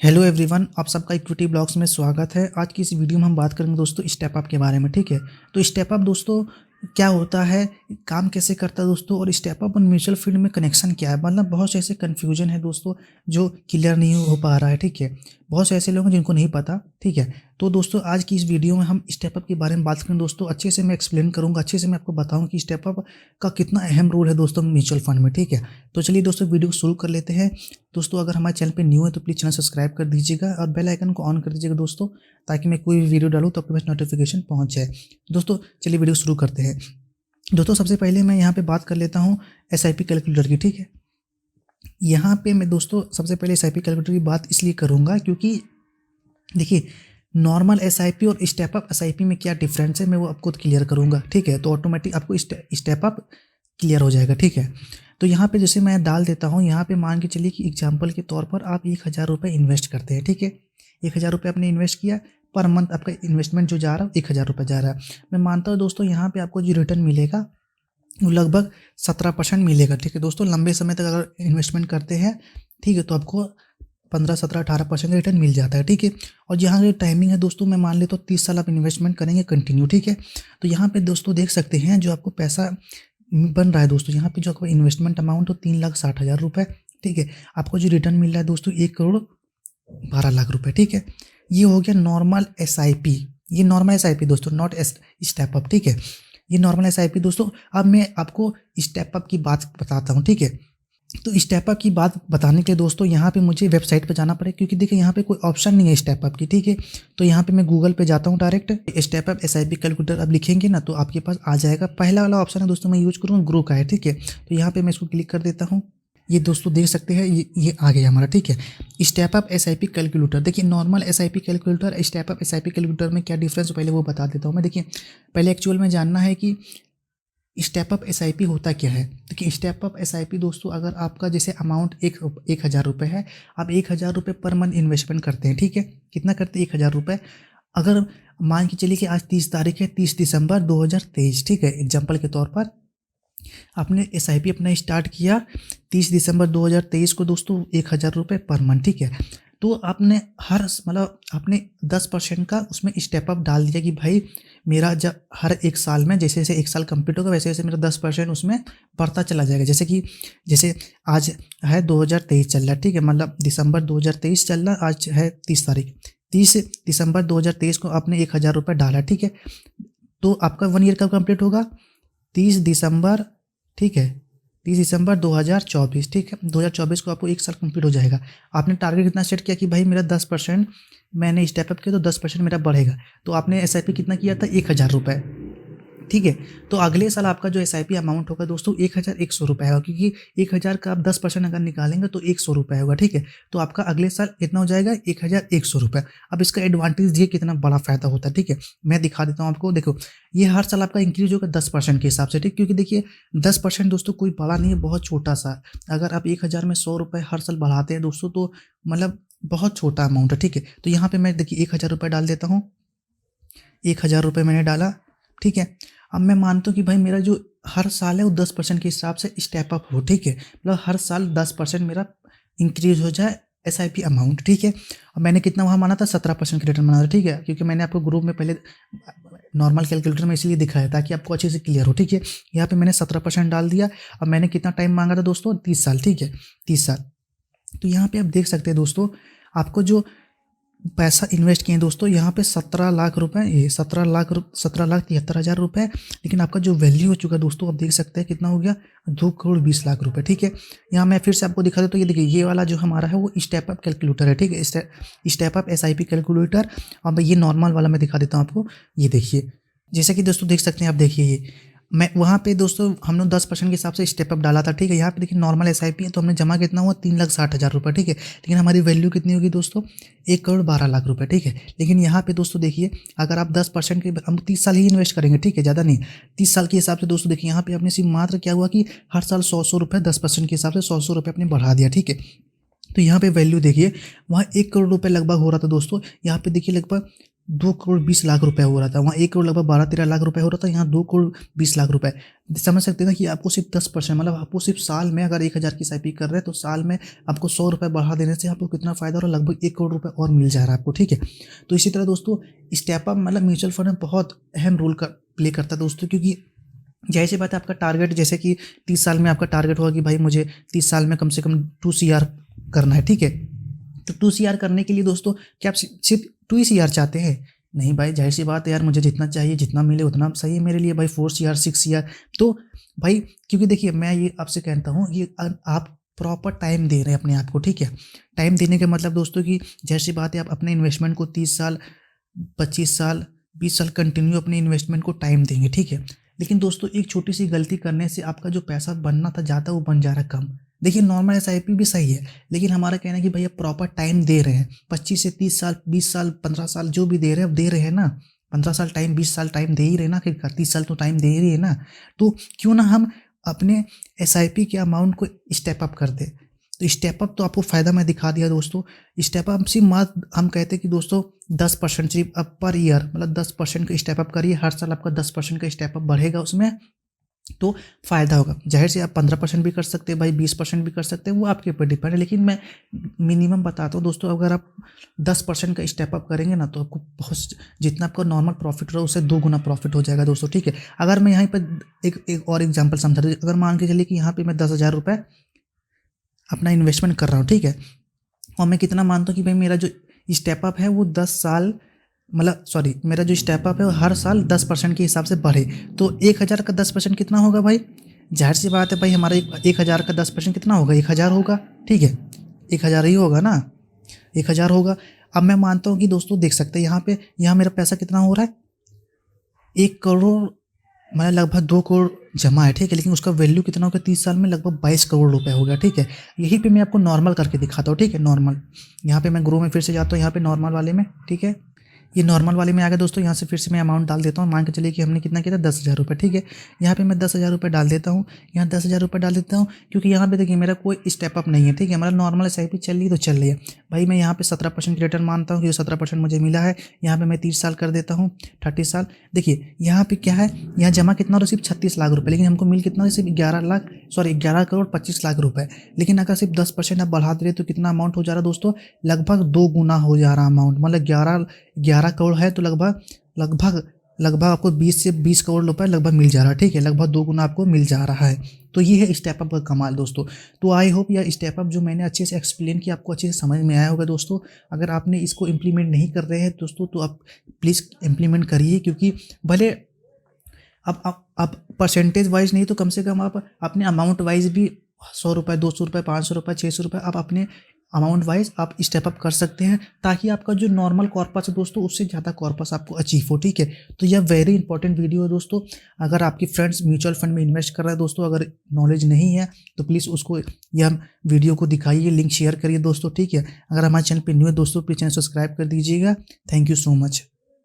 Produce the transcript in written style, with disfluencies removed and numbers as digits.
Hello everyone, आप सबका equity blogs में स्वागत है। आज की इस वीडियो में हम बात करेंगे दोस्तों स्टेप अप के बारे में। ठीक है, तो स्टेप अप दोस्तों क्या होता है, काम कैसे करता है दोस्तों, और स्टेप अप और म्यूचुअल फंड में कनेक्शन क्या है। मतलब बहुत से ऐसे कन्फ्यूजन है दोस्तों जो क्लियर नहीं हो पा रहा है। ठीक है, बहुत से ऐसे लोग हैं जिनको नहीं पता। ठीक है, तो दोस्तों आज की इस वीडियो में हम स्टेप अप के बारे में बात करें दोस्तों। अच्छे से मैं एक्सप्लेन करूंगा, अच्छे से मैं आपको बताऊंगा कि स्टेप अप का कितना अहम रोल है दोस्तों म्यूचुअल फंड में। ठीक है, तो चलिए दोस्तों वीडियो को शुरू कर लेते हैं। दोस्तों अगर हमारे चैनल पे न्यू है तो प्लीज़ चैनल सब्सक्राइब कर दीजिएगा और बेल आइकन को ऑन कर दीजिएगा दोस्तों, ताकि मैं कोई भी वीडियो डालूँ तो आपके पास नोटिफिकेशन पहुंच जाए। दोस्तों चलिए वीडियो शुरू करते हैं। दोस्तों सबसे पहले मैं यहाँ पे बात कर लेता हूँ एसआईपी कैलकुलेटर की। ठीक है, यहाँ पे मैं दोस्तों सबसे पहले एसआईपी कैलकुलेटर की बात इसलिए करूँगा क्योंकि देखिए नॉर्मल एसआईपी और स्टेप अप एसआईपी में क्या डिफरेंस है मैं वो आपको क्लियर करूँगा। ठीक है, तो ऑटोमेटिक आपको स्टेप अप क्लियर हो जाएगा। ठीक है, तो यहाँ पे जैसे मैं डाल देता हूँ, यहाँ पे मान के चलिए कि एग्जांपल के तौर पर आप 1000 रुपये इन्वेस्ट करते हैं। ठीक है, 1000 रुपये आपने इन्वेस्ट किया, पर मंथ आपका इन्वेस्टमेंट जो जा रहा है 1000 रुपये जा रहा है। मैं मानता हूँ दोस्तों यहाँ पे आपको जो रिटर्न मिलेगा वो लगभग 17% मिलेगा। ठीक है दोस्तों, लंबे समय तक अगर इन्वेस्टमेंट करते हैं, ठीक है, तो आपको 15, 17, 18% का रिटर्न मिल जाता है। ठीक है, और यहाँ की टाइमिंग है दोस्तों, मैं मान लेता हूँ 30 साल आप इन्वेस्टमेंट करेंगे कंटिन्यू। ठीक है, तो यहाँ पे दोस्तों देख सकते हैं जो आपको पैसा बन रहा है दोस्तों, यहाँ पे जो आपका इन्वेस्टमेंट अमाउंट हो 3,60,000 रुपये। ठीक है, आपको जो रिटर्न मिल रहा है दोस्तों 1,12,00,000 रुपये। ठीक है, ये हो गया नॉर्मल एसआईपी। ये नॉर्मल एसआईपी दोस्तों, नॉट स्टेप अप। ठीक है, ये नॉर्मल एसआईपी दोस्तों। अब मैं आपको स्टेप अप की बात बताता हूँ। ठीक है, तो स्टेप अप की बात बताने के लिए दोस्तों यहाँ पे मुझे वेबसाइट पे जाना पड़ेगा, क्योंकि देखिए यहाँ पे कोई ऑप्शन नहीं है स्टेप अप की। ठीक है, तो यहाँ पे मैं गूगल पे जाता हूँ, direct step up SIP calculator अब लिखेंगे ना तो आपके पास आ जाएगा। पहला वाला ऑप्शन है दोस्तों, मैं यूज करूँगा ग्रो का है। ठीक है, तो यहाँ पे मैं इसको क्लिक कर देता हूँ। ये दोस्तों देख सकते हैं ये आ गया हमारा। ठीक है, स्टेप अप एसआईपी कैलकुलेटर। देखिए normal SIP calculator step up SIP calculator में क्या डिफरेंस पहले वो बता देता हूँ मैं। देखिए पहले एक्चुअल में जानना है कि स्टेप अप एसआईपी होता क्या है। देखिए स्टेप अप एसआईपी दोस्तों, अगर आपका जैसे अमाउंट 1,000 रुपये है, आप 1,000 रुपये पर मंथ इन्वेस्टमेंट करते हैं। ठीक है, कितना करते हैं 1,000 रुपये। अगर मान के चलिए कि आज 30 तारीख है, 30 दिसंबर 2023। ठीक है, एग्जाम्पल के तौर पर आपने एसआईपी अपना स्टार्ट किया 30 दिसंबर 2023 को दोस्तों 1,000 रुपये पर मंथ। ठीक है, तो आपने आपने 10% का उसमें स्टेप अप डाल दिया कि भाई मेरा जब हर एक साल में जैसे जैसे एक साल कंप्लीट होगा वैसे वैसे मेरा 10% उसमें बढ़ता चला जाएगा। जैसे आज है 2023 चल रहा है। ठीक है, मतलब दिसंबर 2023 चल रहा, आज है 30 तारीख, 30 दिसंबर 2023 को आपने 1,000 रुपये डाला। ठीक है, तो आपका 1 ईयर कब कंप्लीट होगा, 30 दिसंबर। ठीक है, 30 दिसंबर 2024। ठीक है, 2024 को आपको एक साल कंप्लीट हो जाएगा। आपने टारगेट कितना सेट किया कि भाई मेरा 10% मैंने स्टेप अप किया तो 10% मेरा बढ़ेगा। तो आपने एसआईपी कितना किया था 1,000 रुपये। ठीक है, तो अगले साल आपका जो एसआईपी अमाउंट होगा दोस्तों 1,100 रुपये होगा, क्योंकि 1,000 का आप 10% अगर निकालेंगे तो 100 रुपये होगा। ठीक है, तो आपका अगले साल कितना हो जाएगा 1,100 रुपये। अब इसका एडवांटेज ये कितना बड़ा फायदा होता है। ठीक है, मैं दिखा देता हूँ आपको। देखो ये हर साल आपका इंक्रीज होगा 10% के हिसाब से। ठीक, क्योंकि देखिए 10% दोस्तों कोई बड़ा नहीं है, बहुत छोटा सा। अगर आप 1,000 में 100 रुपये हर साल बढ़ाते हैं दोस्तों तो मतलब बहुत छोटा अमाउंट है। ठीक है, तो यहाँ पे मैं देखिए 1,000 रुपये डाल देता हूँ। 1,000 रुपये मैंने डाला। ठीक है, अब मैं मानता हूँ कि भाई मेरा जो हर साल है वो 10% के हिसाब से स्टेप अप हो। ठीक है, मतलब हर साल 10% मेरा इंक्रीज हो जाए एसआईपी अमाउंट। ठीक है, अब मैंने कितना वहाँ माना था 17% का रिटर्न माना था। ठीक है, क्योंकि मैंने आपको ग्रुप में पहले नॉर्मल कैलकुलेटर में इसलिए दिखाया ताकि आपको अच्छे से क्लियर हो। ठीक है, यहाँ पे मैंने 17% डाल दिया। अब मैंने कितना टाइम मांगा था दोस्तों 30 साल। ठीक है, 30 साल। तो यहाँ पे आप देख सकते हैं दोस्तों, आपको जो पैसा इन्वेस्ट किए दोस्तों यहाँ पे 17 लाख रुपए, ये 17,73,000 रुपये। लेकिन आपका जो वैल्यू हो चुका है दोस्तों, आप देख सकते हैं कितना हो गया 2,20,00,000 रुपये। ठीक है, यहाँ मैं फिर से आपको दिखा देता हूँ। ये देखिए ये वाला जो हमारा है वो स्टेप अप कैलकुलेटर है। ठीक है, स्टेप अप एसआईपी कैलकुलेटर। अब ये नॉर्मल वाला मैं दिखा देता हूँ आपको। ये देखिए जैसे कि दोस्तों देख सकते हैं आप, देखिए ये मैं वहाँ पे दोस्तों हमने 10% के हिसाब से स्टेप अप डाला था। ठीक है, यहाँ पे देखिए नॉर्मल एसआईपी है तो हमने जमा कितना हुआ 3,60,000 रुपये। ठीक है, लेकिन हमारी वैल्यू कितनी होगी दोस्तों 1,12,00,000 रुपये। ठीक है, लेकिन यहाँ पे दोस्तों देखिए अगर आप 10% के, हम 30 साल ही इन्वेस्ट करेंगे। ठीक है, ज़्यादा नहीं, 30 साल के हिसाब से दोस्तों देखिए यहाँ पे आपने सिर्फ मात्र क्या हुआ कि हर साल 100 रुपये 10% के हिसाब से 100 रुपये आपने बढ़ा दिया। ठीक है, तो यहाँ पे वैल्यू देखिए वहाँ 1 करोड़ रुपये लगभग हो रहा था दोस्तों, यहाँ पे देखिए लगभग 2,20,00,000 रुपए हो रहा था, वहाँ 1 करोड़ लगभग 12-13 लाख रुपए हो रहा था, यहाँ 2,20,00,000 रुपए। समझ सकते हैं ना कि आपको सिर्फ 10%, मतलब आपको सिर्फ साल में अगर 1,000 की SIP कर रहे हैं तो साल में आपको 100 रुपये बढ़ा देने से आपको कितना फ़ायदा हो रहा है, लगभग 1 करोड़ रुपए और मिल जा रहा है आपको, ठीक है। तो इसी तरह दोस्तों स्टेप अप मतलब म्यूचुअल फंड में बहुत अहम रोल प्ले करता है दोस्तों, क्योंकि जाहिर सी बात है आपका टारगेट, जैसे कि 30 साल में आपका टारगेट होगा कि भाई मुझे 30 साल में कम से कम 2 CR करना है, ठीक है। तो 2 CR करने के लिए दोस्तों क्या आप सिर्फ 2 CR चाहते हैं? नहीं भाई, जाहिर सी बात है यार, मुझे जितना चाहिए जितना मिले उतना सही है मेरे लिए भाई, 4 CR 6 CR। तो भाई क्योंकि देखिए मैं ये आपसे कहता हूँ, ये आप प्रॉपर टाइम दे रहे हैं अपने आप को, ठीक है। टाइम देने का मतलब दोस्तों कि जाहिर सी बात है आप अपने इन्वेस्टमेंट को 30 साल 25 साल 20 साल कंटिन्यू अपने इन्वेस्टमेंट को टाइम देंगे, ठीक है। लेकिन दोस्तों एक छोटी सी गलती करने से आपका जो पैसा बनना था ज़्यादा वो बन जा रहा है कम। देखिए नॉर्मल SIP भी सही है, लेकिन हमारा कहना है कि भैया प्रॉपर टाइम दे रहे हैं, 25 से 30 साल 20 साल 15 साल जो भी दे रहे हैं, अब दे रहे हैं ना, 15 साल टाइम 20 साल टाइम दे ही रहे ना, कि 30 साल तो टाइम दे ही रहे ना। तो क्यों ना हम अपने SIP के अमाउंट को स्टेप अप कर दें। तो स्टेप अप तो आपको फ़ायदा मैं दिखा दिया दोस्तों। स्टेप अप सिर्फ मात्र हम कहते हैं कि दोस्तों 10% सिर्फ अब पर ईयर, मतलब 10% का स्टेप अप करिए, हर साल आपका 10% का स्टेप अप बढ़ेगा उसमें, तो फ़ायदा होगा। जाहिर से आप 15% भी कर सकते हैं भाई, 20% भी कर सकते हैं, वो आपके ऊपर डिपेंड है। लेकिन मैं मिनिमम बताता हूँ दोस्तों, अगर आप 10% का स्टेप अप करेंगे ना तो आपको बहुत, जितना आपका नॉर्मल प्रॉफिट रहा उससे 2 गुना प्रॉफिट हो जाएगा दोस्तों, ठीक है। अगर मैं यहाँ पर एक और एग्जाम्पल समझा दूँ, अगर मान के चलिए कि यहाँ पर मैं 10,000 रुपये अपना इन्वेस्टमेंट कर रहा हूँ, ठीक है, और मैं कितना मानता हूँ कि भाई मेरा जो स्टेप अप है वो 10 साल, मतलब सॉरी, मेरा जो स्टेप अप है वो हर साल 10% के हिसाब से बढ़े, तो 1,000 का 10% कितना होगा भाई? जाहिर सी बात है भाई, हमारा 1,000 का 10% कितना होगा? 1,000 होगा, ठीक है, 1,000 ही होगा ना, 1,000 होगा। अब मैं मानता हूँ कि दोस्तों देख सकते हैं यहाँ मेरा पैसा कितना हो रहा है, 1 करोड़, मतलब लगभग 2 करोड़ जमा है, ठीक है, लेकिन उसका वैल्यू कितना हो गया 30 साल में? लगभग 22 करोड़ रुपए हो गया, ठीक है। यहीं पे मैं आपको नॉर्मल करके दिखाता हूँ, ठीक है, नॉर्मल। यहाँ पे मैं ग्रो में फिर से जाता हूँ, यहाँ पे नॉर्मल वाले में, ठीक है, ये नॉर्मल वाले में आ गया दोस्तों। यहाँ से फिर से मैं अमाउंट डाल देता हूँ, मान के चलिए कि हमने कितना किया था, 10,000 रुपये, ठीक है। यहाँ पे मैं 10,000 रुपये डाल देता हूँ, यहाँ 10,000 रुपये डाल देता हूँ, क्योंकि यहाँ पे देखिए मेरा कोई स्टेप अप नहीं है, ठीक है, हमारा नॉर्मल SIP चल रही तो चल रही है भाई। मैं यहाँ पे 17% की रिटर्न मानता हूँ, क्योंकि 17% मुझे मिला है। यहाँ पे मैं 30 साल कर देता हूँ, 30 साल। देखिए यहाँ पे क्या है, यहाँ जमा कितना हो रहा है, सिर्फ 36 लाख रुपये, लेकिन हमको मिल कितना, सिर्फ 11 करोड़ 25 लाख रुपये। लेकिन अगर सिर्फ 10% आप बढ़ा दे रहे तो कितना अमाउंट हो जा रहा है दोस्तों? लगभग 2 गुना हो जा रहा अमाउंट, मतलब 11 करोड़ है तो लगभग आपको 20 से 20 करोड़ रुपए लगभग मिल जा रहा है, ठीक है, लगभग 2 गुना आपको मिल जा रहा है। तो ये है स्टेप अप का कमाल दोस्तों। तो आई होप यह स्टेप अप जो मैंने अच्छे से एक्सप्लेन किया आपको अच्छे से समझ में आया होगा दोस्तों। अगर आपने इसको इम्प्लीमेंट नहीं कर रहे हैं दोस्तों तो आप प्लीज़ इम्प्लीमेंट करिए, क्योंकि भले अब परसेंटेज वाइज नहीं तो कम से कम आप अपने अमाउंट वाइज भी 100 रुपये 200 रुपये 500 रुपये 600 रुपये आप अपने अमाउंट वाइज आप स्टेप अप कर सकते हैं, ताकि आपका जो नॉर्मल कॉर्पस है दोस्तों उससे ज़्यादा कॉर्पस आपको अचीव हो, ठीक है। तो यह वेरी इंपॉर्टेंट वीडियो है दोस्तों। अगर आपके फ्रेंड्स म्यूचुअल फंड में इन्वेस्ट कर रहे हैं दोस्तों, अगर नॉलेज नहीं है तो प्लीज़ उसको यह वीडियो को दिखाइए, लिंक शेयर करिए दोस्तों, ठीक है। अगर हमारे चैनल पर न्यू है दोस्तों प्लीज़ चैनल सब्सक्राइब कर दीजिएगा। Thank you so much.